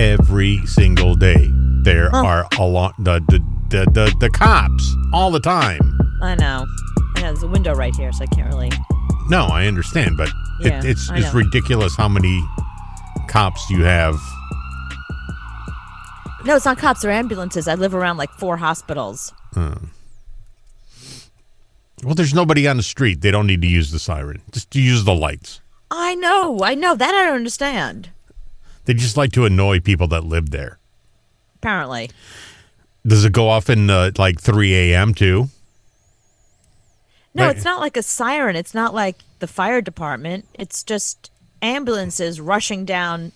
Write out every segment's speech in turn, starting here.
every single day. There are the cops all the time. I know. There's a window right here, so I can't really. No, I understand, but Yeah, it's I know. ridiculous how many cops you have. No, it's not cops. They're ambulances. I live around like 4 hospitals. Well, there's nobody on the street. They don't need to use the siren. Just use the lights. I know. That I don't understand. They just like to annoy people that live there. Apparently. Does it go off in like 3 a.m. too? No, Right. it's not like a siren. It's not like the fire department. It's just ambulances rushing down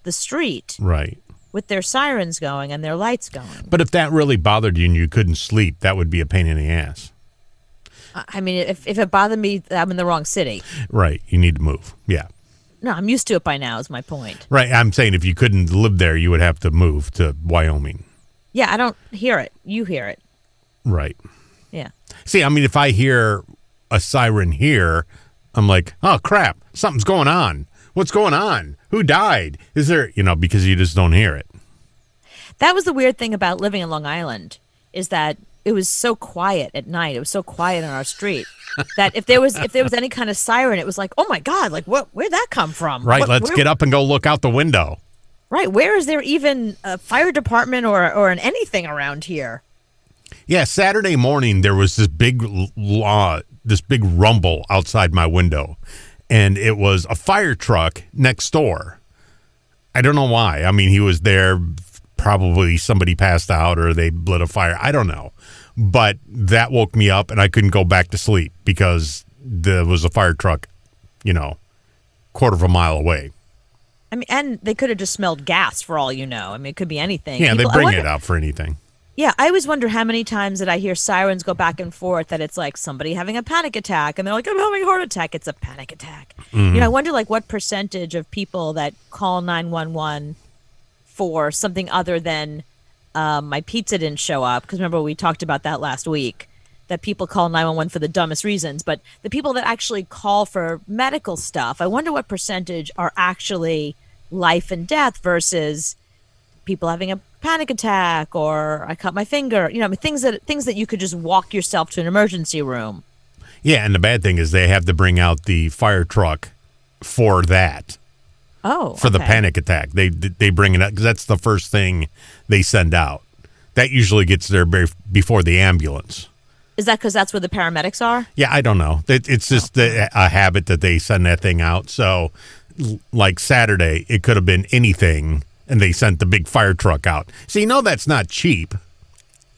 the street Right. with their sirens going and their lights going. But if that really bothered you and you couldn't sleep, that would be a pain in the ass. I mean, if it bothered me, I'm in the wrong city. Right. You need to move. Yeah. No, I'm used to it by now is my point. Right. I'm saying if you couldn't live there, you would have to move to Wyoming. Yeah, I don't hear it. You hear it. Right. Yeah. See, I mean, if I hear a siren here, I'm like, oh, crap. Something's going on. What's going on? Who died? Is there, because you just don't hear it. That was the weird thing about living in Long Island is that it was so quiet at night. It was so quiet on our street that if there was any kind of siren, it was like, oh my God, like where'd that come from? Right. Let's get up and go look out the window. Right. Where is there even a fire department or an anything around here? Yeah. Saturday morning, there was this big rumble outside my window, and it was a fire truck next door. I don't know why. I mean, he was there. Probably somebody passed out or they lit a fire. I don't know. But that woke me up and I couldn't go back to sleep because there was a fire truck, quarter of a mile away. I mean, and they could have just smelled gas for all you know. I mean, it could be anything. Yeah, People, they bring it out for anything. Yeah, I always wonder how many times that I hear sirens go back and forth that it's like somebody having a panic attack and they're like, I'm having a heart attack. It's a panic attack. Mm-hmm. I wonder like what percentage of people that call 911 for something other than my pizza didn't show up, because remember we talked about that last week, that people call 911 for the dumbest reasons, but the people that actually call for medical stuff, I wonder what percentage are actually life and death versus people having a panic attack or I cut my finger, things that you could just walk yourself to an emergency room. Yeah, and the bad thing is they have to bring out the fire truck for that. Oh, for the panic attack. They bring it up because that's the first thing they send out. That usually gets there before the ambulance. Is that because that's where the paramedics are? Yeah, I don't know. It's just a habit that they send that thing out. So, like Saturday, it could have been anything, and they sent the big fire truck out. So, that's not cheap.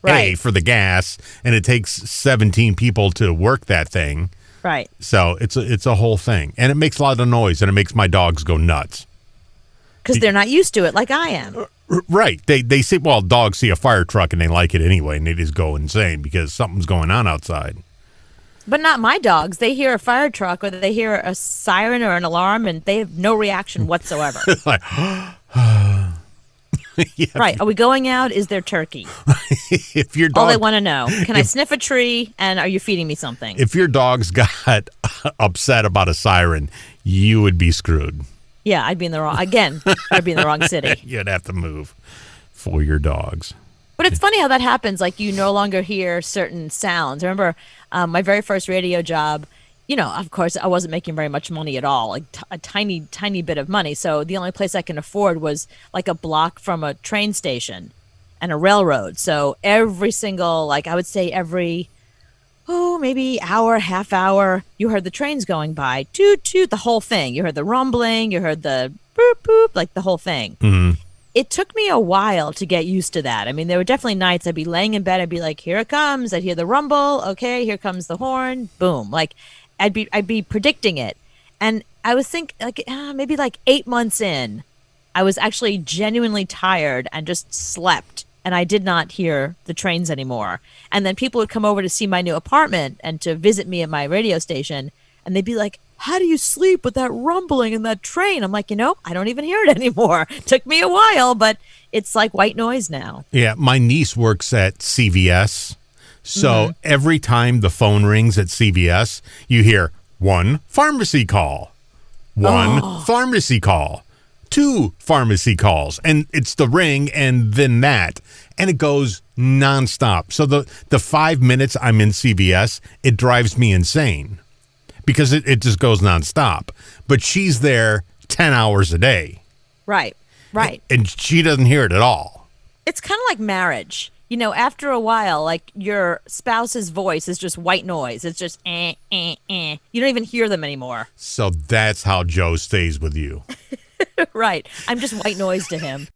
Right. For the gas, and it takes 17 people to work that thing. Right. So it's a whole thing, and it makes a lot of noise, and it makes my dogs go nuts because they're not used to it like I am. Right? They see dogs see a fire truck and they like it anyway, and they just go insane because something's going on outside. But not my dogs. They hear a fire truck or they hear a siren or an alarm, and they have no reaction whatsoever. Like, yeah. Right? Are we going out? Is there turkey? If your dog, all they want to know: can I sniff a tree? And are you feeding me something? If your dogs got upset about a siren, you would be screwed. Yeah, I'd be in the wrong I'd be in the wrong city. You'd have to move for your dogs. But it's funny how that happens. Like you no longer hear certain sounds. I remember my very first radio job. Of course, I wasn't making very much money at all, like a tiny, tiny bit of money. So the only place I can afford was like a block from a train station and a railroad. So every single, I would say every, maybe hour, half hour, you heard the trains going by, toot, toot, the whole thing. You heard the rumbling, you heard the boop, boop, like the whole thing. Mm-hmm. It took me a while to get used to that. I mean, there were definitely nights I'd be laying in bed, I'd be like, here it comes. I'd hear the rumble. Okay, here comes the horn. Boom. I'd be predicting it. And I was thinking maybe 8 months in, I was actually genuinely tired and just slept. And I did not hear the trains anymore. And then people would come over to see my new apartment and to visit me at my radio station. And they'd be like, how do you sleep with that rumbling in that train? I'm like, I don't even hear it anymore. Took me a while, but it's like white noise now. Yeah, my niece works at CVS. So every time the phone rings at CVS, you hear one pharmacy call, one pharmacy call, 2 pharmacy calls, and it's the ring and then that, and it goes nonstop. So the 5 minutes I'm in CVS, it drives me insane because it just goes nonstop. But she's there 10 hours a day. Right. And she doesn't hear it at all. It's kind of like marriage. You know, after a while, like your spouse's voice is just white noise. It's just eh, eh, eh. You don't even hear them anymore. So that's how Joe stays with you. Right. I'm just white noise to him.